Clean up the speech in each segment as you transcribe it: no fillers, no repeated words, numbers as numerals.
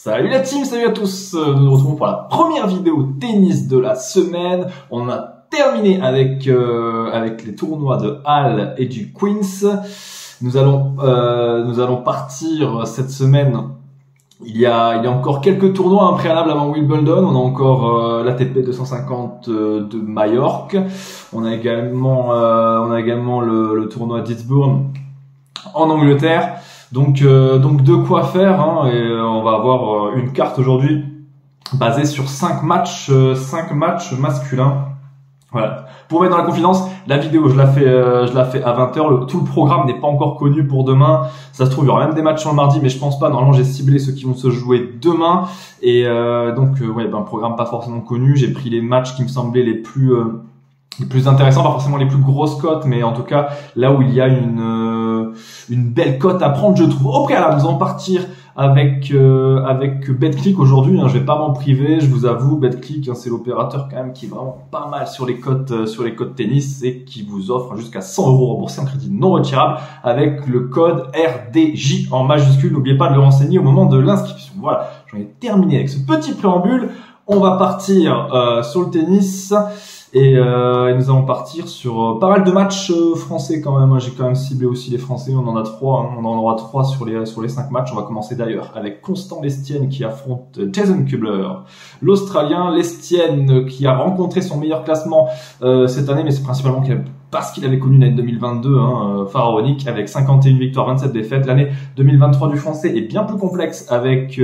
Salut la team, salut à tous. Nous nous retrouvons pour la première vidéo tennis de la semaine. On a terminé avec les tournois de Halle et du Queens. Nous allons partir cette semaine. Il y a encore quelques tournois préalables avant Wimbledon. On a encore l'ATP 250 de Majorque. On a également le tournoi d'Eastbourne en Angleterre. Donc de quoi faire, hein, et on va avoir une carte aujourd'hui basée sur 5 matchs masculins. Voilà. Pour mettre dans la confidence, la vidéo je la fais à 20h. Tout le programme n'est pas encore connu pour demain. Ça se trouve il y aura même des matchs sur le mardi, mais je pense pas. Normalement j'ai ciblé ceux qui vont se jouer demain, et un programme pas forcément connu. J'ai pris les matchs qui me semblaient les plus intéressants, pas forcément les plus grosses cotes, mais en tout cas là où il y a une belle cote à prendre, je trouve. Au préalable, nous allons partir avec BetClick aujourd'hui, hein. Je vais pas m'en priver, je vous avoue. BetClick, hein, c'est l'opérateur quand même qui est vraiment pas mal sur les cotes tennis, et qui vous offre jusqu'à 100 € remboursés en crédit non retirable avec le code RDJ en majuscule. N'oubliez pas de le renseigner au moment de l'inscription. Voilà, j'en ai terminé avec ce petit préambule. On va partir sur le tennis. Et nous allons partir sur pas mal de matchs français quand même. J'ai quand même ciblé aussi les Français. On en a 3. Hein. On en aura 3 sur les 5 matchs. On va commencer d'ailleurs avec Constant Lestienne qui affronte Jason Kubler, l'Australien. Lestienne qui a rencontré son meilleur classement cette année, mais c'est principalement parce qu'il avait connu l'année 2022 pharaonique avec 51 victoires, 27 défaites. L'année 2023 du Français est bien plus complexe avec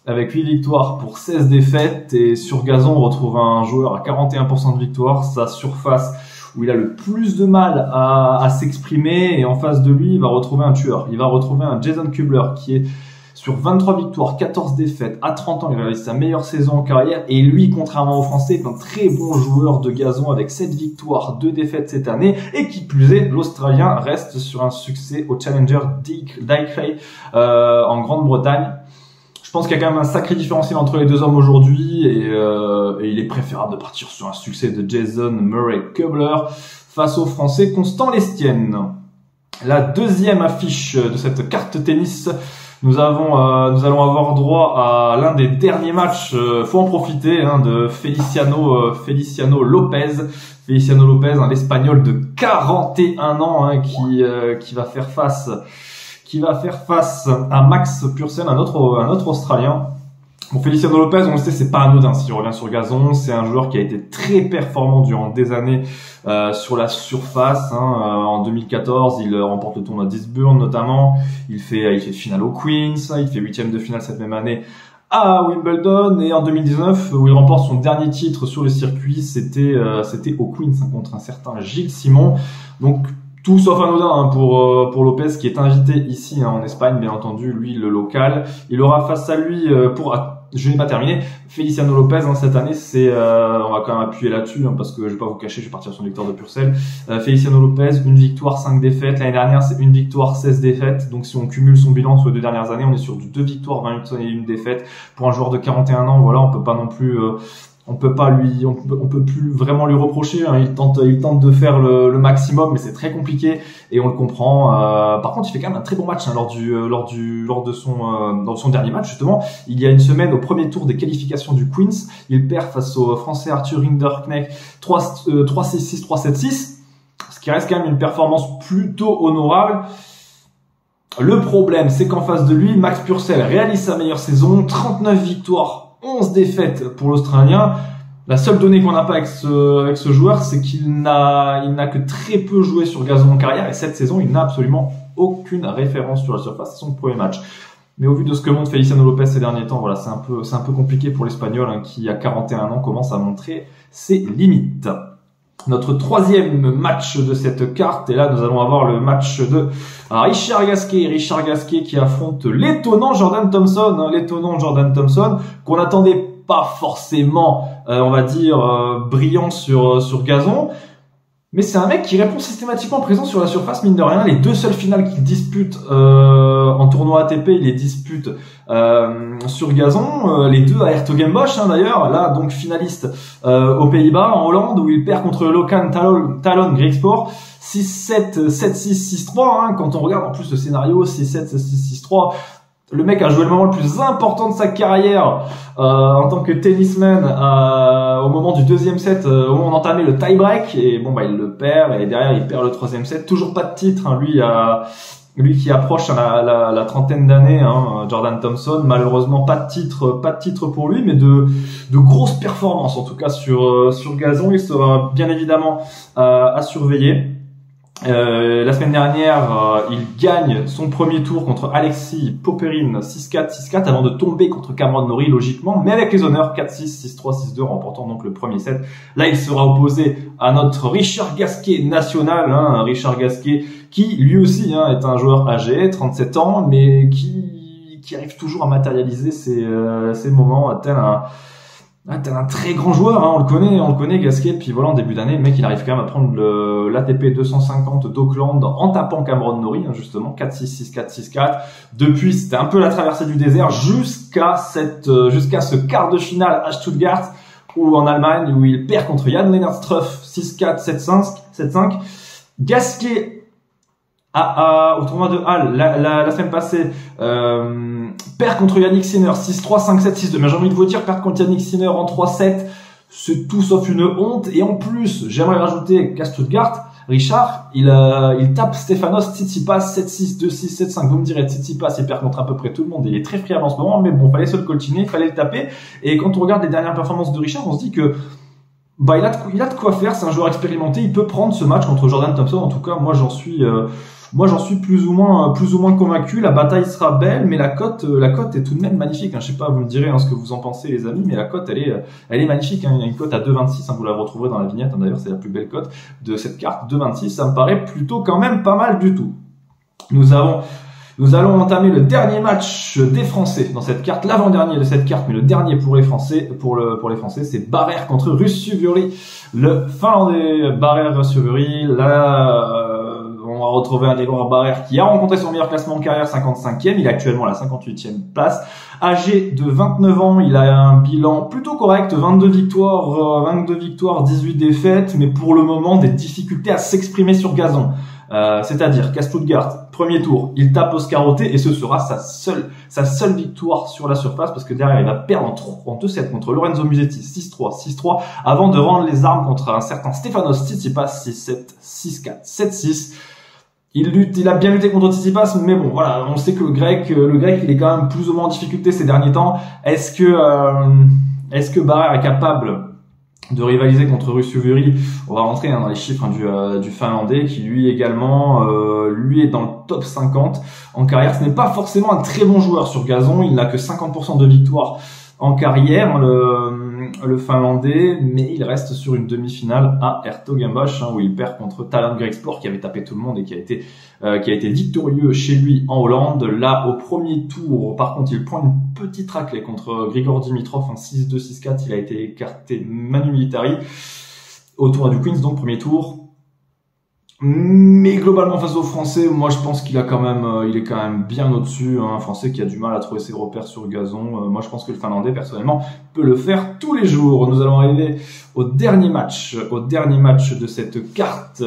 8 victoires pour 16 défaites, et sur gazon on retrouve un joueur à 41% de victoire, sa surface où il a le plus de mal à s'exprimer, et en face de lui il va retrouver un tueur, il va retrouver un Jason Kubler qui est sur 23 victoires, 14 défaites, à 30 ans, il réalise sa meilleure saison en carrière, et lui, contrairement aux Français, est un très bon joueur de gazon avec 7 victoires, 2 défaites cette année, et qui plus est, l'Australien reste sur un succès au Challenger d'Ilkley en Grande-Bretagne. Je pense qu'il y a quand même un sacré différentiel entre les deux hommes aujourd'hui, et il est préférable de partir sur un succès de Jason Murray Kubler face au Français Constant Lestienne. La deuxième affiche de cette carte tennis, nous allons avoir droit à l'un des derniers matchs, faut en profiter, hein, de Feliciano Lopez. Feliciano Lopez, un Espagnol de 41 ans, hein, qui va faire face à Max Purcell, un autre Australien. Bon, Feliciano Lopez, on le sait, c'est pas anodin s'il revient sur gazon. C'est un joueur qui a été très performant durant des années sur la surface. Hein. En 2014, il remporte le tournoi d'Eastbourne notamment. Il fait finale au Queens. Il fait 8e de finale cette même année à Wimbledon, et en 2019 où il remporte son dernier titre sur le circuit, c'était au Queens, hein, contre un certain Gilles Simon. Donc tout sauf anodin, hein, pour Lopez, qui est invité ici, hein, en Espagne, bien entendu, lui le local. Il aura face à lui je n'ai pas terminé. Feliciano Lopez, hein, cette année, on va quand même appuyer là-dessus, hein, parce que je vais pas vous cacher, je vais partir sur une victoire de Purcell. Feliciano Lopez, 1 victoire, 5 défaites. L'année dernière, c'est 1 victoire, 16 défaites. Donc si on cumule son bilan sur les 2 dernières années, on est sur du 2 victoires, 20 et 1 défaite. Pour un joueur de 41 ans, voilà, on peut pas non plus on peut plus vraiment lui reprocher, hein. Il tente de faire le maximum, mais c'est très compliqué, et on le comprend. Par contre, il fait quand même un très bon match, hein, lors de son dernier match, justement. Il y a une semaine, au premier tour des qualifications du Queens, il perd face au Français Arthur Rinderknecht 3-6-6, 3-7-6, ce qui reste quand même une performance plutôt honorable. Le problème, c'est qu'en face de lui, Max Purcell réalise sa meilleure saison, 39 victoires, 11 défaites pour l'Australien. La seule donnée qu'on n'a pas avec ce joueur, c'est qu'il n'a que très peu joué sur gazon en carrière, et cette saison, il n'a absolument aucune référence sur la surface. C'est son premier match. Mais au vu de ce que montre Feliciano Lopez ces derniers temps, voilà, c'est un peu compliqué pour l'Espagnol, hein, qui à 41 ans commence à montrer ses limites. Notre troisième match de cette carte, et là nous allons avoir le match de Richard Gasquet qui affronte l'étonnant Jordan Thompson, qu'on n'attendait pas forcément, on va dire, brillant sur gazon. Mais c'est un mec qui répond systématiquement présent sur la surface, mine de rien. Les 2 seules finales qu'il dispute en tournoi ATP, il les dispute sur gazon. Les 2 à Hertogenbosch, hein, d'ailleurs. Là, donc finaliste aux Pays-Bas, en Hollande, où il perd contre le Lokan Talon Griekspoor. 6-7, 7-6, 6-3. Hein, quand on regarde en plus le scénario 6-7, 6-6, 6-3, Le mec a joué le moment le plus important de sa carrière en tant que tennisman au moment du deuxième set, au moment d'entamer le tie-break, et bon bah il le perd, et derrière il perd le troisième set. Toujours pas de titre, hein, lui qui approche la trentaine d'années, hein, Jordan Thompson. Malheureusement pas de titre pour lui, mais de grosses performances en tout cas sur gazon. Il sera bien évidemment à surveiller. La semaine dernière, il gagne son premier tour contre Alexis Popyrin 6-4, 6-4 avant de tomber contre Cameron Norrie logiquement, mais avec les honneurs 4-6, 6-3, 6-2, remportant donc le premier set. Là, il sera opposé à notre Richard Gasquet national, hein, Richard Gasquet qui lui aussi est un joueur âgé, 37 ans, mais qui arrive toujours à matérialiser ses moments tel un très grand joueur, hein, on le connaît Gasquet, puis voilà, en début d'année, le mec il arrive quand même à prendre l'ATP 250 d'Auckland en tapant Cameron Norrie, hein, justement, 4-6, 6-4, 6-4. Depuis, c'était un peu la traversée du désert jusqu'à ce quart de finale à Stuttgart, ou en Allemagne, où il perd contre Jan-Lennard Struff, 6-4, 7-5. Gasquet, au tournoi de Halle, la semaine passée, perd contre Yannick Sinner 6-3, 5-7, 6-2. Mais j'ai envie de vous dire, perdre contre Yannick Sinner en 3-7, c'est tout sauf une honte. Et en plus, j'aimerais rajouter qu'à Stuttgart, Richard, il tape Stefanos Tsitsipas 7-6, 2-6, 7-5. Vous me direz, Tsitsipas, il perd contre à peu près tout le monde. Il est très friable en ce moment, mais bon, fallait se le coltiner, fallait le taper. Et quand on regarde les dernières performances de Richard, on se dit que il a de quoi faire. C'est un joueur expérimenté. Il peut prendre ce match contre Jordan Thompson. En tout cas, moi, j'en suis plus ou moins convaincu. La bataille sera belle, mais la cote est tout de même magnifique. Je sais pas, vous me direz ce que vous en pensez, les amis, mais la cote, elle est magnifique. Il y a une cote à 2,26. Vous la retrouverez dans la vignette. D'ailleurs, c'est la plus belle cote de cette carte. 2,26, ça me paraît plutôt quand même pas mal du tout. Nous allons entamer le dernier match des Français dans cette carte, l'avant-dernier de cette carte, mais le dernier pour les Français, c'est Barrère contre Ruusuvuori, le Finlandais. Barrère-Ruusuvuori, là, on va retrouver un Grégoire Barrère qui a rencontré son meilleur classement en carrière, 55e, il est actuellement à la 58e place. Âgé de 29 ans, il a un bilan plutôt correct, 22 victoires, 18 défaites, mais pour le moment, des difficultés à s'exprimer sur gazon. C'est-à-dire qu'à Stuttgart, premier tour, il tape Oscar Otte et ce sera sa seule victoire sur la surface, parce que derrière il va perdre en 2-7 contre Lorenzo Musetti 6-3, 6-3 avant de rendre les armes contre un certain Stefanos Tsitsipas 6-7, 6-4, 7-6. Il a bien lutté contre Tsitsipas, mais bon voilà, on sait que le grec il est quand même plus ou moins en difficulté ces derniers temps. Est-ce que Barrère est capable de rivaliser contre Ruusuvuori? On va rentrer dans les chiffres du Finlandais qui lui également est dans le top 50 en carrière. Ce n'est pas forcément un très bon joueur sur gazon, il n'a que 50% de victoires en carrière, le Finlandais, mais il reste sur une demi-finale à Hertogenbosch, où il perd contre Tallon Grigspor qui avait tapé tout le monde et qui a été victorieux chez lui en Hollande. Là, au premier tour, par contre, il prend une petite raclée contre Grigor Dimitrov, 6-2, 6-4. Il a été écarté manu militari au tournoi du Queens, donc premier tour. Mais globalement face aux Français, moi je pense qu'il est quand même bien au-dessus. Un Français qui a du mal à trouver ses repères sur gazon. Moi je pense que le Finlandais personnellement peut le faire tous les jours. Nous allons arriver au dernier match de cette carte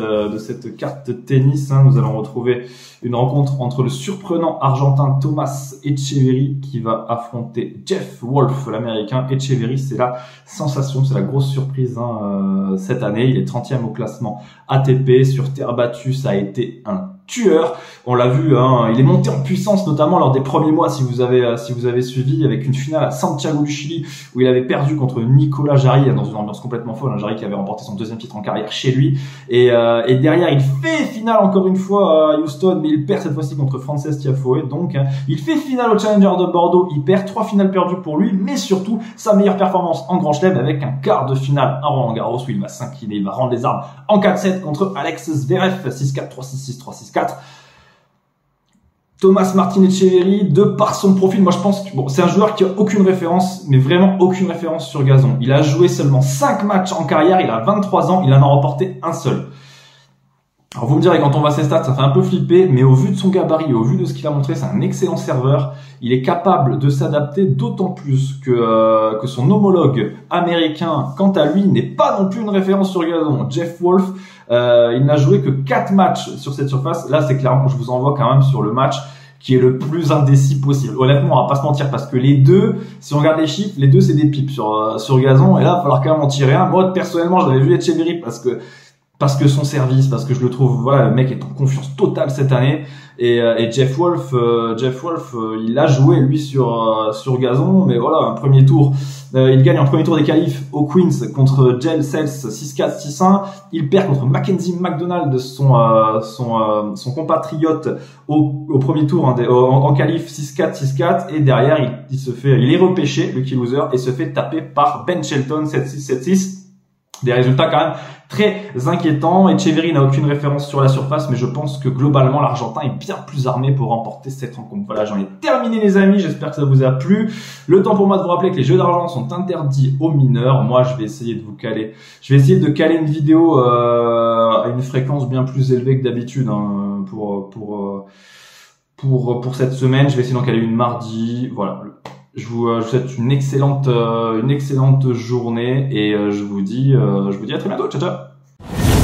tennis. Nous allons retrouver une rencontre entre le surprenant argentin Thomas Etcheverry qui va affronter Jeff Wolf, l'américain. Etcheverry, c'est la sensation, c'est la grosse surprise cette année. Il est 30e au classement ATP sur terre battue, ça a été un tueur. On l'a vu, il est monté en puissance notamment lors des premiers mois, si vous avez suivi, avec une finale à Santiago du Chili où il avait perdu contre Nicolas Jarry dans une ambiance complètement folle. Jarry qui avait remporté son deuxième titre en carrière chez lui, et derrière il fait finale encore une fois à Houston, mais il perd cette fois-ci contre Frances Tiafoe. Donc il fait finale au Challenger de Bordeaux, il perd 3 finales perdues pour lui, mais surtout sa meilleure performance en Grand Chelem avec un quart de finale à Roland-Garros où il va s'incliner, il va rendre les armes en 4-7 contre Alex Zverev 6-4, 3-6, 6-3, 6-4. Thomas Martin Etcheverry, de par son profil, moi je pense que c'est un joueur qui a aucune référence, mais vraiment aucune référence sur gazon. Il a joué seulement 5 matchs en carrière, il a 23 ans, il en a remporté un seul. Alors vous me direz, quand on voit ses stats, ça fait un peu flipper, mais au vu de son gabarit et au vu de ce qu'il a montré, c'est un excellent serveur. Il est capable de s'adapter, d'autant plus que son homologue américain, quant à lui, n'est pas non plus une référence sur gazon. Jeff Wolf, il n'a joué que 4 matchs sur cette surface. Là, c'est clairement, je vous envoie quand même sur le match qui est le plus indécis possible. Honnêtement, on va pas se mentir, parce que les deux, si on regarde les chiffres, les deux c'est des pipes sur gazon, et là, il va falloir quand même en tirer un. Moi, personnellement, j'avais vu Etcheverry parce que son service, parce que je le trouve, voilà, le mec est en confiance totale cette année. Et Jeff Wolf, il a joué lui sur gazon, mais voilà, un premier tour, il gagne en premier tour des qualifs au Queens contre Jel Sels 6-4, 6-1. Il perd contre Mackenzie McDonald, son compatriote au premier tour en qualif 6-4, 6-4, et derrière il est repêché, lucky loser, et se fait taper par Ben Shelton 7-6, 7-6. Des résultats quand même très inquiétants. Etcheverry n'a aucune référence sur la surface, mais je pense que globalement l'Argentin est bien plus armé pour remporter cette rencontre. Voilà, j'en ai terminé les amis, j'espère que ça vous a plu. Le temps pour moi de vous rappeler que les jeux d'argent sont interdits aux mineurs. Moi, je vais essayer de caler une vidéo à une fréquence bien plus élevée que d'habitude hein, pour cette semaine. Je vais essayer d'en caler une mardi. Voilà. Je vous souhaite une excellente journée et je vous dis à très bientôt. Ciao, ciao.